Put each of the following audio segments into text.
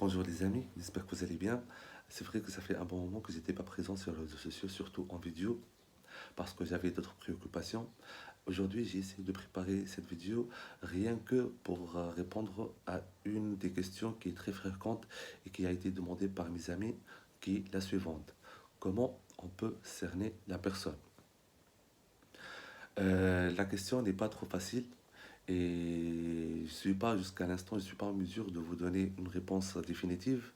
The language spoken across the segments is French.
Bonjour les amis, j'espère que vous allez bien. C'est vrai que ça fait un bon moment que j'étais pas présent sur les réseaux sociaux, surtout en vidéo, parce que j'avais d'autres préoccupations. Aujourd'hui, j'ai essayé de préparer cette vidéo rien que pour répondre à une des questions qui est très fréquente et qui a été demandée par mes amis, qui est la suivante. Comment on peut cerner la personne? La question n'est pas trop facile et je suis pas, jusqu'à l'instant, je suis pas en mesure de vous donner une réponse définitive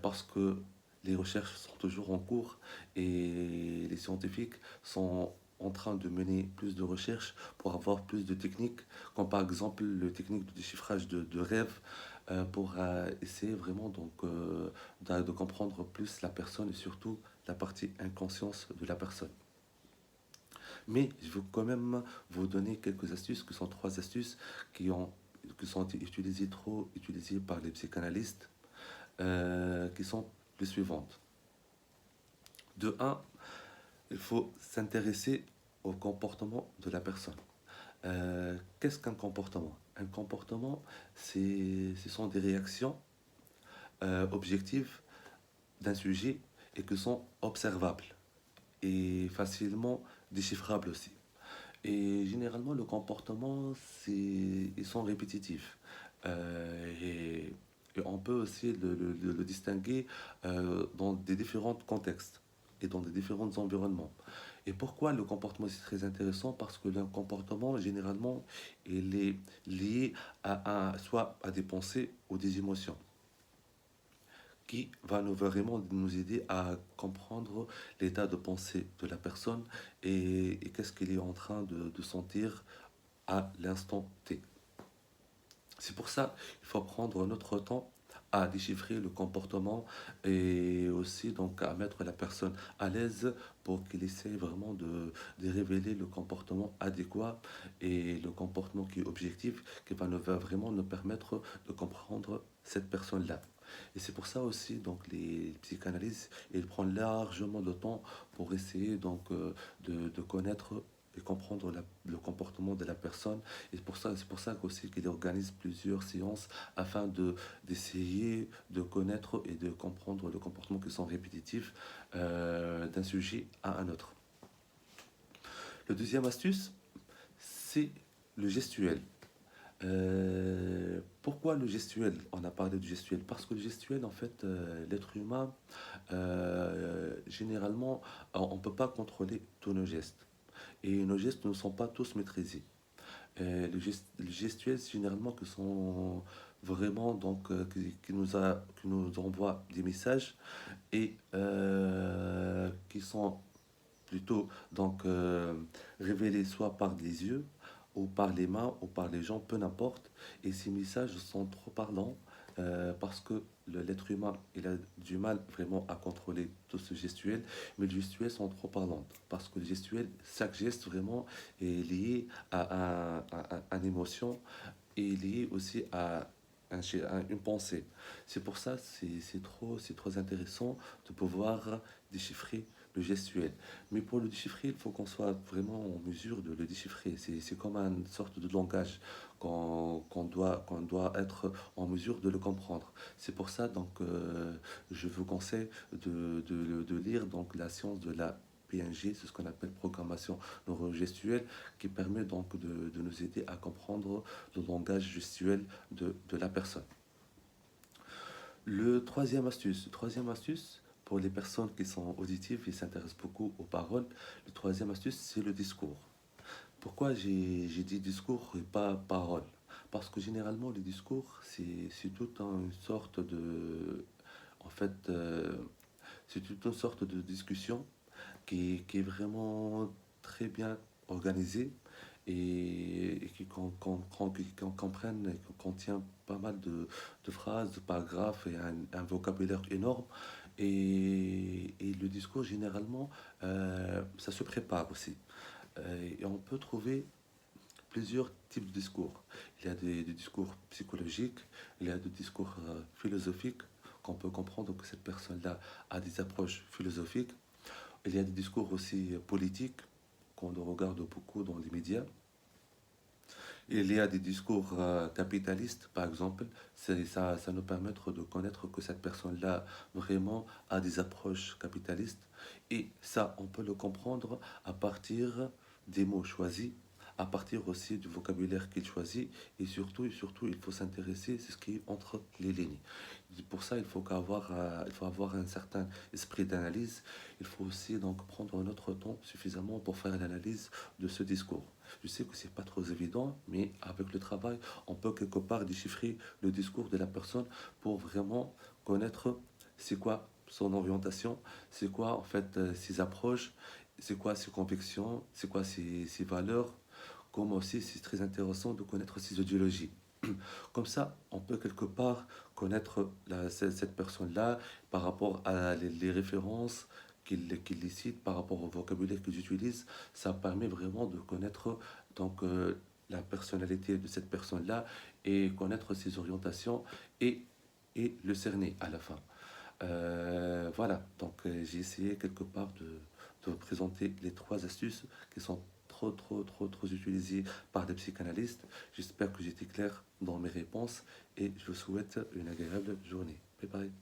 parce que les recherches sont toujours en cours et les scientifiques sont en train de mener plus de recherches pour avoir plus de techniques, comme par exemple le technique de déchiffrage de rêves, pour essayer vraiment de comprendre plus la personne et surtout la partie inconscience de la personne. Mais je veux quand même vous donner quelques astuces, qui sont trois astuces qui sont utilisées, trop utilisées par les psychanalystes, qui sont les suivantes. De un, il faut s'intéresser au comportement de la personne. Qu'est-ce qu'un comportement? Un comportement, ce sont des réactions objectives d'un sujet et qui sont observables et facilement déchiffrables aussi. Et généralement, le comportement, ils sont répétitifs. Et on peut aussi le distinguer dans des différents contextes et dans des différents environnements. Et pourquoi le comportement c'est très intéressant? Parce que le comportement, généralement, il est lié soit à des pensées ou des émotions qui va vraiment nous aider à comprendre l'état de pensée de la personne et qu'est-ce qu'il est en train de sentir à l'instant T. C'est pour ça qu'il faut prendre notre temps à déchiffrer le comportement et aussi donc à mettre la personne à l'aise pour qu'il essaie vraiment de révéler le comportement adéquat et le comportement qui est objectif, qui va vraiment nous permettre de comprendre cette personne-là. Et c'est pour ça aussi donc les psychanalystes ils prennent largement de temps pour essayer de connaître et comprendre le comportement de la personne. Et c'est pour ça aussi qu'il organise plusieurs séances afin d'essayer de connaître et de comprendre le comportement qui sont répétitifs d'un sujet à un autre. Le deuxième astuce, c'est le gestuel. Pourquoi le gestuel? On a parlé du gestuel parce que le gestuel, en fait, l'être humain, généralement, on ne peut pas contrôler tous nos gestes. Et nos gestes ne sont pas tous maîtrisés. Les gestuels, généralement, que sont vraiment qui nous envoient des messages et qui sont plutôt révélés soit par les yeux ou par les mains ou par les gens, peu n'importe. Et ces messages sont trop parlants parce que l'être humain il a du mal vraiment à contrôler tout ce gestuel, mais les gestuels sont trop parlants parce que le gestuel, chaque geste vraiment est lié à une émotion et lié aussi à une pensée. C'est pour ça c'est trop intéressant de pouvoir déchiffrer le gestuel. Mais pour le déchiffrer, il faut qu'on soit vraiment en mesure de le déchiffrer. C'est comme une sorte de langage qu'on doit être en mesure de le comprendre. C'est pour ça je vous conseille de lire donc la science de la PNG, c'est ce qu'on appelle programmation neurogestuelle, qui permet de nous aider à comprendre le langage gestuel de la personne. Troisième astuce, pour les personnes qui sont auditives et s'intéressent beaucoup aux paroles, le troisième astuce, c'est le discours. Pourquoi j'ai dit discours et pas parole? Parce que généralement, le discours, c'est toute une sorte de... En fait, c'est toute une sorte de discussion qui est vraiment très bien organisée et qui comprennent et qui contient pas mal de phrases, de paragraphes et un vocabulaire énorme. Et le discours, généralement, ça se prépare aussi. Et on peut trouver plusieurs types de discours. Il y a des discours psychologiques, il y a des discours philosophiques, qu'on peut comprendre que cette personne-là a des approches philosophiques. Il y a des discours aussi politiques qu'on regarde beaucoup dans les médias. Il y a des discours capitalistes, par exemple, ça nous permet de connaître que cette personne-là vraiment a des approches capitalistes. Et ça, on peut le comprendre à partir des mots choisis, à partir aussi du vocabulaire qu'il choisit. Et surtout, il faut s'intéresser, c'est ce qui est entre les lignes. Et pour ça, il faut avoir un certain esprit d'analyse. Il faut aussi donc prendre notre temps suffisamment pour faire l'analyse de ce discours. Je sais que c'est pas trop évident, mais avec le travail, on peut quelque part déchiffrer le discours de la personne pour vraiment connaître c'est quoi son orientation, c'est quoi en fait ses approches, c'est quoi ses convictions, c'est quoi ses valeurs, comme aussi c'est très intéressant de connaître ses idéologies. Comme ça, on peut quelque part connaître cette personne-là par rapport à les références qu'il les cite, par rapport au vocabulaire qu'ils utilisent. Ça permet vraiment de connaître donc, la personnalité de cette personne-là et connaître ses orientations et, et le cerner à la fin. Voilà, donc j'ai essayé quelque part de présenter les trois astuces qui sont trop utilisées par des psychanalystes. J'espère que j'étais clair dans mes réponses et je vous souhaite une agréable journée. Bye bye.